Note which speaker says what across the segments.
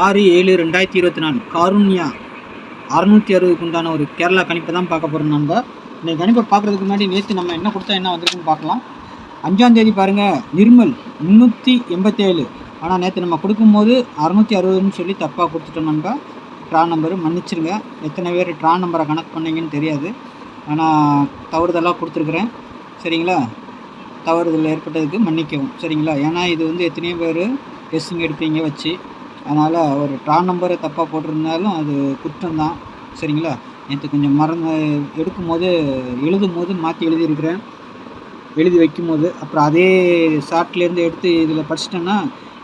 Speaker 1: 6/7/2024 காருண்யா 660க்கு உண்டான ஒரு கேரளா கணிப்பை தான் பார்க்க போகிறோம். நம்ம இந்த கணிப்பை பார்க்குறதுக்கு முன்னாடி நேற்று நம்ம என்ன கொடுத்தா என்ன வந்திருக்குன்னு பார்க்கலாம். 5ஆம் தேதி பாருங்கள், நிர்மல் 387. ஆனால் நேற்று நம்ம கொடுக்கும்போது 660ன்னு சொல்லி தப்பாக கொடுத்துட்டோம். நம்ம ட்ரா நம்பரு மன்னிச்சிருங்க. எத்தனை பேர் ட்ரா நம்பரை கணக்கு பண்ணீங்கன்னு தெரியாது, ஆனால் தவறுதலாக கொடுத்துருக்குறேன். சரிங்களா? தவறுதல் ஏற்பட்டதுக்கு மன்னிக்கவும். சரிங்களா? ஏன்னா இது வந்து எத்தனையோ பேர் கெஸ்ஸிங் எடுப்பீங்க வச்சு, அதனால் ஒரு ட்ரா நம்பரை தப்பாக போட்டிருந்தாலும் அது குற்றம்தான். சரிங்களா? நேற்று கொஞ்சம் மறந்து எடுக்கும்போது எழுதும்போது மாற்றி எழுதியிருக்கிறேன். எழுதி வைக்கும்போது அப்புறம் அதே ஷார்ட்லேருந்து எடுத்து இதில் படிச்சிட்டேன்னா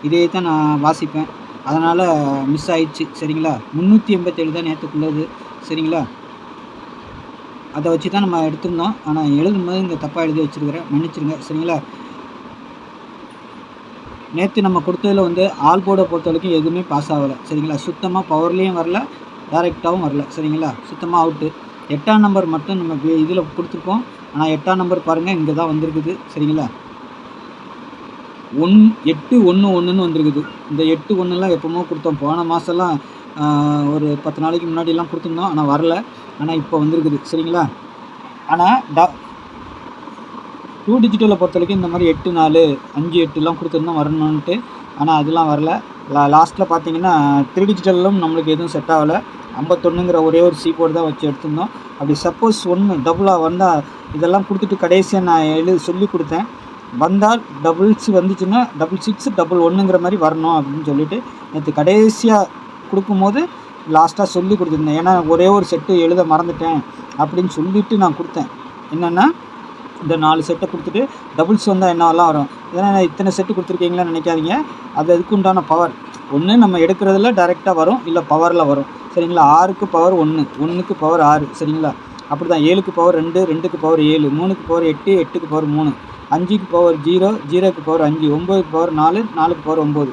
Speaker 1: இதே தான் நான் வாசிப்பேன். அதனால் மிஸ் ஆயிடுச்சு. சரிங்களா? 387 தான் நேற்றுக்குள்ளது. சரிங்களா? அதை வச்சு தான் நம்ம எடுத்திருந்தோம். ஆனால் எழுதும்போது இங்கே தப்பாக எழுதி வச்சுருக்கிறேன், மன்னிச்சிருங்க. சரிங்களா? நேற்று நம்ம கொடுத்ததில் வந்து ஆல் போர்டை பொறுத்த வரைக்கும் எதுவுமே பாஸ் ஆகலை. சரிங்களா? சுத்தமாக பவர்லேயும் வரல, டைரெக்டாகவும் வரல. சரிங்களா? சுத்தமாக அவுட்டு. 8ஆம் நம்பர் மட்டும் நம்ம இதில் கொடுத்துருக்கோம். ஆனால் 8ஆம் நம்பர் பாருங்கள், இங்கே தான் வந்திருக்குது. சரிங்களா? 811ன்னு வந்திருக்குது. இந்த 81லாம் எப்போமோ கொடுத்தோம். போன மாதம்லாம் ஒரு 10 நாளைக்கு முன்னாடிலாம் கொடுத்துருந்தோம், ஆனால் வரல. ஆனால் இப்போ வந்திருக்குது. சரிங்களா? ஆனால் 2 டிஜிட்டலை பொறுத்த வரைக்கும் இந்த மாதிரி 8 4 5 8லாம் கொடுத்துருந்தோம் வரணுன்ட்டு. ஆனால் அதெல்லாம் வரல. லாஸ்ட்டில் பார்த்தீங்கன்னா 3 டிஜிட்டலும் நம்மளுக்கு எதுவும் செட் ஆகலை. 51ங்கிற ஒரே ஒரு சி போர்டு தான் வச்சு எடுத்திருந்தோம். அப்படி சப்போஸ் 1 டபுளாக வந்தால் இதெல்லாம் கொடுத்துட்டு கடைசியாக நான் சொல்லி கொடுத்தேன். வந்தால் டபுள்ஸ் வந்துச்சுன்னா 66 111ங்கிற மாதிரி வரணும் அப்படின்னு சொல்லிட்டு நேற்று கடைசியாக கொடுக்கும்போது லாஸ்ட்டாக சொல்லி கொடுத்துருந்தேன். ஏன்னா ஒரே ஒரு செட்டு எழுத மறந்துட்டேன் அப்படின்னு சொல்லிவிட்டு நான் கொடுத்தேன். என்னென்னா இந்த 4 செட்டை கொடுத்துட்டு டபுள்ஸ் வந்தால் என்னவெல்லாம் வரும். ஏன்னா இத்தனை செட்டு கொடுத்துருக்கீங்களான்னு நினைக்காதீங்க. அது அதுக்கு உண்டான பவர் ஒன்று நம்ம எடுக்கிறதுல டைரெக்டாக வரும், இல்லை பவரில் வரும். சரிங்களா? 6க்கு பவர் 1, 1க்கு பவர் 6. சரிங்களா? அப்படி தான் 7க்கு பவர் 2, 2க்கு பவர் 7, 3க்கு பவர் 8, 8க்கு பவர் 3, 5க்கு பவர் 0, 0க்கு பவர் 5, 9க்கு பவர் 4, 4க்கு பவர் 9.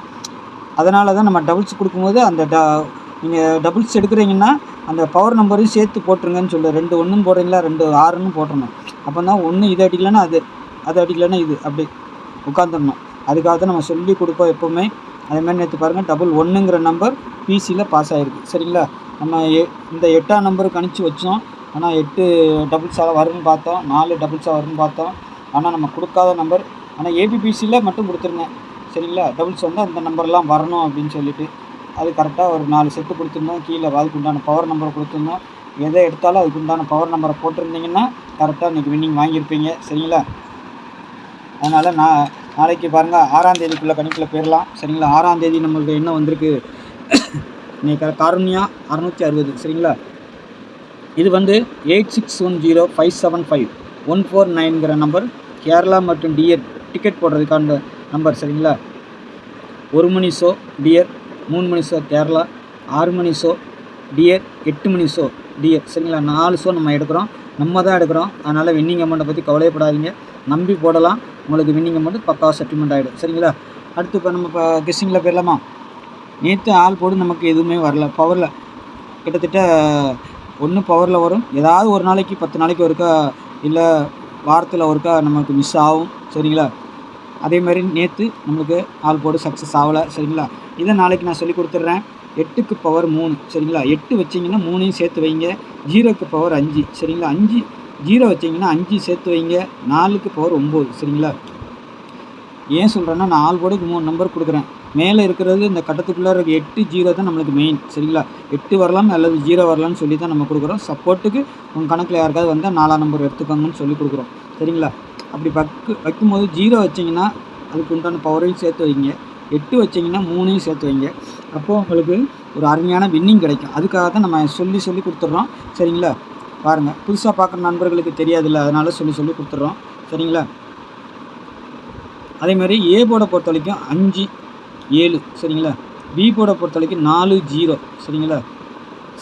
Speaker 1: அதனால தான் நம்ம டபுள்ஸ் கொடுக்கும்போது அந்த நீங்கள் டபுள்ஸ் எடுக்கிறீங்கன்னா அந்த பவர் நம்பரையும் சேர்த்து போட்டுருங்கன்னு சொல்லு. 2 1ன்னு போடுறீங்களா, 2 6ன்னு போட்டுருணும். அப்போ தான் 1 இது அடிக்கலைன்னா அது அடிக்கலைன்னா இது அப்படி உட்காந்துடணும். அதுக்காக தான் நம்ம சொல்லி கொடுப்போம் எப்போவுமே. அதேமாதிரி நேற்று பாருங்கள், 111ங்கிற நம்பர் பிசியில் பாஸ் ஆகிருக்கு. சரிங்களா? நம்ம இந்த 8ஆம் நம்பர் கணிச்சு வச்சோம். ஆனால் 8 டபுள்ஸாக வரும்னு பார்த்தோம், 4 டபுள்ஸாக வரும்னு பார்த்தோம். ஆனால் நம்ம கொடுக்காத நம்பர். ஆனால் ஏபிபிசியில் மட்டும் கொடுத்துருங்க. சரிங்களா? டபுள்ஸ் வந்து அந்த நம்பர்லாம் வரணும் அப்படின்னு சொல்லிட்டு அது கரெக்டாக ஒரு 4 செட்டு கொடுத்துருந்தோம். கீழே அதுக்கு உண்டான பவர் நம்பரை கொடுத்துருந்தோம். எதை எடுத்தாலும் அதுக்கு உண்டான பவர் நம்பரை போட்டிருந்தீங்கன்னா கரெக்டாக இன்றைக்கி வின்னிங் வாங்கியிருப்பீங்க. சரிங்களா? அதனால் நாளைக்கு பாருங்கள் 6ஆம் தேதிக்குள்ளே கணிப்பில் போயிடலாம். சரிங்களா? 6ஆம் தேதி நம்மளுக்கு என்ன வந்திருக்கு, இன்றைக்கி காருண்யா 660. சரிங்களா? இது வந்து 8610575149ங்கிற நம்பர் கேரளா மற்றும் டியர் டிக்கெட் போடுறதுக்கான நம்பர். சரிங்களா? 1 மணி ஷோ டியர், 3 மணி ஷோ கேரளா, 6 மணி ஷோ டியர், 8 மணி ஷோ டியர். சரிங்களா? 4 ஷோ நம்ம எடுக்கிறோம், நம்ம தான் எடுக்கிறோம். அதனால் வின்னிங் அமௌண்ட்டை பற்றி கவலைப்படாதீங்க, நம்பி போடலாம். உங்களுக்கு வின்னிங் அமௌண்ட் பக்காவாக செட்டில்மெண்ட் ஆகிடும். சரிங்களா? அடுத்து இப்போ நம்ம கெஸ்ஸிங்கில் போயிடலாமா? நேற்று ஆள் போடு நமக்கு எதுவுமே வரல. பவரில் கிட்டத்தட்ட 1 பவரில் வரும். ஏதாவது ஒரு நாளைக்கு 10 நாளைக்கு ஒருக்கா, இல்லை வாரத்தில் ஒருக்கா நமக்கு மிஸ் ஆகும். சரிங்களா? அதேமாதிரி நேற்று நம்மளுக்கு ஆல் போர்டு சக்ஸஸ் ஆகலை. சரிங்களா? இதை நாளைக்கு நான் சொல்லி கொடுத்துட்றேன். 8க்கு பவர் 3. சரிங்களா? 8 வச்சிங்கன்னா 3ஐயும் சேர்த்து வைங்க. 0க்கு பவர் 5. சரிங்களா? 5 0 வச்சிங்கன்னா 5 சேர்த்து வைங்க. 4க்கு பவர் 9. சரிங்களா? ஏன் சொல்கிறேன்னா, நான் ஆல் போர்டுக்கு 3 நம்பர் கொடுக்குறேன். மேலே இருக்கிறது இந்த கட்டத்துக்குள்ளே இருக்க 8 0 தான் நம்மளுக்கு மெயின். சரிங்களா? 8 வரலாம் அல்லது 0 வரலான்னு சொல்லி தான் நம்ம கொடுக்குறோம். சப்போர்ட்டுக்கு உங்கள் கணக்கில் யாருக்காவது வந்தால் 4ஆம் நம்பர் எடுத்துக்கோங்கன்னு சொல்லி கொடுக்குறோம். சரிங்களா? அப்படி வைக்கும்போது 0 வச்சிங்கன்னா அதுக்கு உண்டான பவரையும் சேர்த்து வைங்க. 8 வச்சிங்கன்னா 3ஐயும் சேர்த்து வைங்க. அப்போது உங்களுக்கு ஒரு அருமையான வின்னிங் கிடைக்கும். அதுக்காக தான் நம்ம சொல்லி கொடுத்துட்றோம். சரிங்களா? பாருங்கள், புதுசாக பார்க்குற நண்பர்களுக்கு தெரியாதுல்ல, அதனால் சொல்லி கொடுத்துட்றோம். சரிங்களா? அதேமாதிரி ஏ போர்டை பொறுத்த வரைக்கும் 5 7. சரிங்களா? பி போர்டை பொறுத்த வரைக்கும் 4 0. சரிங்களா?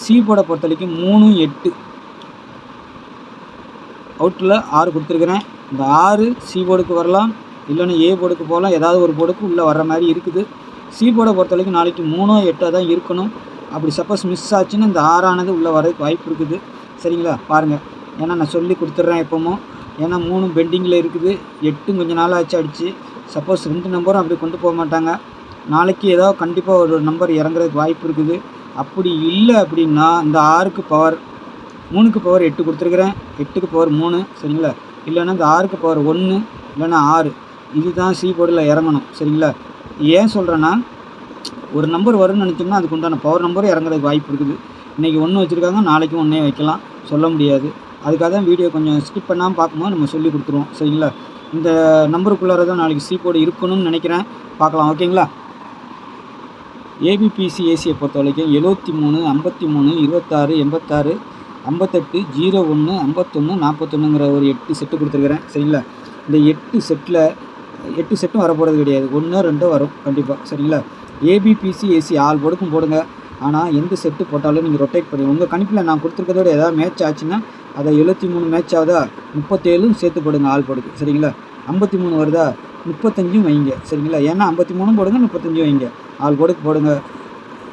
Speaker 1: சி போர்டை பொறுத்த வரைக்கும் 3 8. அவுட்டில் 6 கொடுத்துருக்குறேன். இந்த 6 சி போர்டுக்கு வரலாம், இல்லைன்னா ஏ போர்டுக்கு போகலாம். ஏதாவது ஒரு போர்டுக்கு உள்ளே வர்ற மாதிரி இருக்குது. சி போர்டை பொறுத்த வரைக்கும் நாளைக்கு 3 8 தான் இருக்கணும். அப்படி சப்போஸ் மிஸ் ஆச்சுன்னா இந்த 6ஆனது உள்ளே வரதுக்கு வாய்ப்பு இருக்குது. சரிங்களா? பாருங்கள், ஏன்னா நான் சொல்லி கொடுத்துட்றேன் எப்போவும். ஏன்னா 3 பெண்டிங்கில் இருக்குது, 8 கொஞ்சம் நாள் ஆச்சு அடித்து. சப்போஸ் 2 நம்பரும் அப்படி கொண்டு போக மாட்டாங்க. நாளைக்கு ஏதாவது கண்டிப்பாக ஒரு நம்பர் இறங்குறதுக்கு வாய்ப்பு இருக்குது. அப்படி இல்லை அப்படின்னா இந்த 6க்கு பவர் 3க்கு பவர் 8 கொடுத்துருக்குறேன், 8க்கு பவர் 3 சரிங்களா. இல்லைன்னா இந்த 6க்கு பவர் 1 இல்லைன்னா 6 இதுதான் சி போர்டில் இறங்கணும் சரிங்களா. ஏன் சொல்கிறேன்னா ஒரு நம்பர் வரும்னு நினச்சோம்னா அதுக்கு உண்டான பவர் நம்பரும் இறங்குறதுக்கு வாய்ப்பு இருக்குது. இன்றைக்கி 1 வச்சுருக்காங்க, நாளைக்கும் 1 வைக்கலாம், சொல்ல முடியாது. அதுக்காக தான் வீடியோ கொஞ்சம் ஸ்கிப் பண்ணாமல் பார்க்கும்போது நம்ம சொல்லி கொடுத்துருவோம் சரிங்களா. இந்த நம்பருக்குள்ளார தான் நாளைக்கு சி போர்டு இருக்கணும்னு நினைக்கிறேன், பார்க்கலாம் ஓகேங்களா. ஏபிபிசி ஏசியை பொறுத்த வரைக்கும் 73, 53, 26, 86, 58, 01, 51, 41ங்கிற ஒரு 8 செட்டு கொடுத்துருக்குறேன் சரிங்களா. இந்த 8 செட்டில் 8 செட்டும் வரப்போகிறது கிடையாது, 1 2 வரும் கண்டிப்பாக சரிங்களா. ஏபிபிசி ஏசி ஆல் போர்டுக்கும் போடுங்க. ஆனால் எந்த செட்டு போட்டாலும் நீங்கள் ரொட்டேட் பண்ணி உங்கள் கணிப்பில் நான் கொடுத்துருக்கதோட ஏதாவது மேட்ச் ஆச்சுன்னா அதை 73 மேட்ச் ஆகுதா 37 சேர்த்து போடுங்க ஆல் போர்டுக்கு சரிங்களா. 53 வருதா 35 வைங்க சரிங்களா. ஏன்னா 53 போடுங்க, 35 வைங்க, ஆல் போர்டுக்கு போடுங்க.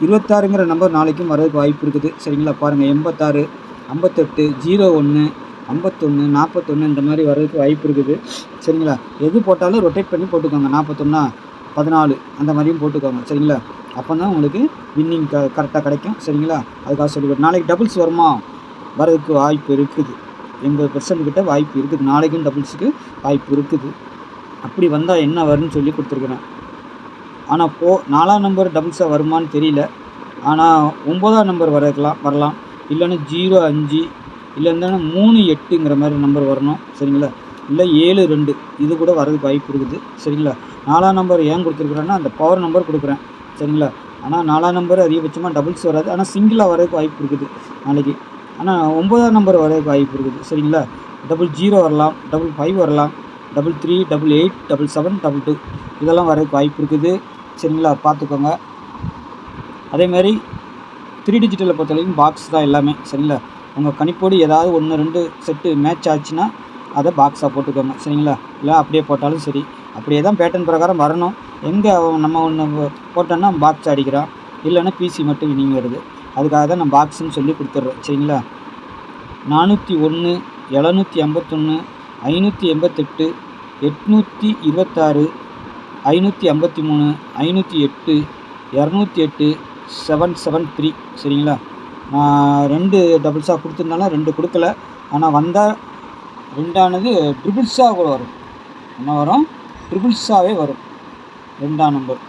Speaker 1: 26ங்கிற நம்பர் நாளைக்கும் வரதுக்கு வாய்ப்பு இருக்குது சரிங்களா. பாருங்கள் 86, 58, 01, 51, 41 இந்த மாதிரி வர்றதுக்கு வாய்ப்பு இருக்குது சரிங்களா. எது போட்டாலும் ரொட்டேட் பண்ணி போட்டுக்கோங்க. 41, 14 அந்த மாதிரியும் போட்டுக்கோங்க சரிங்களா. அப்போ தான் உங்களுக்கு வின்னிங் கரெக்டாக கிடைக்கும் சரிங்களா. அதுக்காக சொல்லிவிட்டு நாளைக்கு டபுள்ஸ் வருமா, வரதுக்கு வாய்ப்பு இருக்குது, 80% கிட்ட வாய்ப்பு இருக்குது. நாளைக்கும் டபுள்ஸுக்கு வாய்ப்பு இருக்குது. அப்படி வந்தால் என்ன வரும்னு சொல்லி கொடுத்துருக்குறேன். ஆனால் 4ஆம் நம்பர் டபுள்ஸாக வருமானு தெரியல. ஆனால் 9ஆம் நம்பர் வரலாம், இல்லைன்னா 05 இல்லைன்னா 38ங்கிற மாதிரி நம்பர் வரணும் சரிங்களா. இல்லை 72 இது கூட வரதுக்கு வாய்ப்பு இருக்குது சரிங்களா. 4ஆம் நம்பர் ஏன் கொடுத்துருக்குறேன்னா அந்த பவர் நம்பர் கொடுக்குறேன் சரிங்களா. ஆனால் 4ஆம் நம்பர் அதிகபட்சமாக டபுள்ஸ் வராது, ஆனால் சிங்கிளாக வரதுக்கு வாய்ப்பு இருக்குது நாளைக்கு. ஆனால் 9ஆம் நம்பர் வரதுக்கு வாய்ப்பு இருக்குது சரிங்களா. 00 வரலாம், 55 வரலாம், 33, 88, 77, 22 இதெல்லாம் வரதுக்கு வாய்ப்பு இருக்குது சரிங்களா. பார்த்துக்கோங்க. அதேமாதிரி 3 டிஜிட்டலை பொறுத்த வரைக்கும் பாக்ஸ் தான் எல்லாமே சரிங்களா. உங்கள் கணிப்போடு ஏதாவது 1 2 செட்டு மேட்ச் ஆச்சுன்னா அதை பாக்ஸாக போட்டுக்கோங்க சரிங்களா. இல்லை அப்படியே போட்டாலும் சரி, அப்படியே தான் பேட்டர்ன் பிரகாரம் வரணும். எங்கே நம்ம ஒன்று போட்டோன்னா பாக்ஸ் அடிக்கிறான், இல்லைன்னா பிசி மட்டும் வினிங் வருது. அதுக்காக தான் நான் பாக்ஸுன்னு சொல்லி கொடுத்துட்றேன் சரிங்களா. 401, 751, 588, 826, 553, 508, 208, 773 சரிங்களா. நான் 2 டபுள்ஸாக கொடுத்துருந்தாலும் 2 கொடுக்கல. ஆனால் வந்தால் 2ஆனது ட்ரிபிள்ஸாக கூட வரும். என்ன வரும், ட்ரிபிள்ஸாகவே வரும். 2ஆம் நம்பர்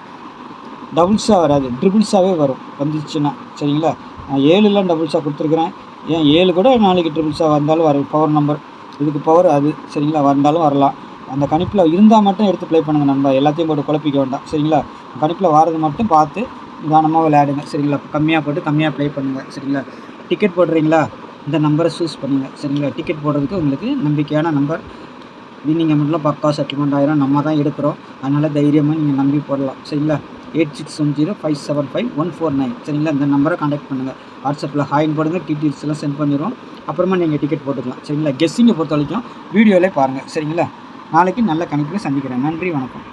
Speaker 1: டபுள்ஸாக வராது, ட்ரிபிள்ஸாகவே வரும் வந்துச்சுன்னா சரிங்களா. நான் 7லாம் டபுள்ஸாக கொடுத்துருக்குறேன். ஏன் 7 கூட நாளைக்கு ட்ரிபிள்ஸாக வந்தாலும் வரும். பவர் நம்பர் இதுக்கு பவர் அது சரிங்களா, வந்தாலும் வரலாம். அந்த கணிப்பில் இருந்தால் மட்டும் எடுத்து ப்ளே பண்ணுங்கள் நண்பா, எல்லாத்தையும் போட்டு குழப்பிக்க வேண்டாம் சரிங்களா. கணிப்பில் வாரது மட்டும் பார்த்து நிதானமாக விளையாடுங்க சரிங்களா. கம்மியாக போட்டு கம்மியாக ப்ளே பண்ணுங்கள் சரிங்களா. டிக்கெட் போடுறீங்களா, இந்த நம்பரை சூஸ் பண்ணுங்கள் சரிங்களா. டிக்கெட் போடுறதுக்கு உங்களுக்கு நம்பிக்கையான நம்பர், வின்னிங் அமௌண்ட்லாம் பக்கா செட்டில்மெண்ட் ஆயிரும், நம்ம தான் எடுக்கிறோம். அதனால் தைரியமாக நீங்கள் நம்பி போடலாம் சரிங்களா. 8610575149 சரிங்களா. இந்த நம்பரை கான்டாக்ட் பண்ணுங்கள். வாட்ஸ்அப்பில் ஹாயின் போடுங்க, டீட்டெயில்ஸ் எல்லாம் சென்ட் பண்ணிடுவோம். அப்புறமா நீங்கள் டிக்கெட் போட்டுக்கலாம் சரிங்களா. கெஸ்ஸிங்கை பொறுத்த வரைக்கும் வீடியோவிலே பாருங்கள் சரிங்களா. நாளைக்கு நல்ல கணக்கில் சந்திக்கிறேன். நன்றி, வணக்கம்.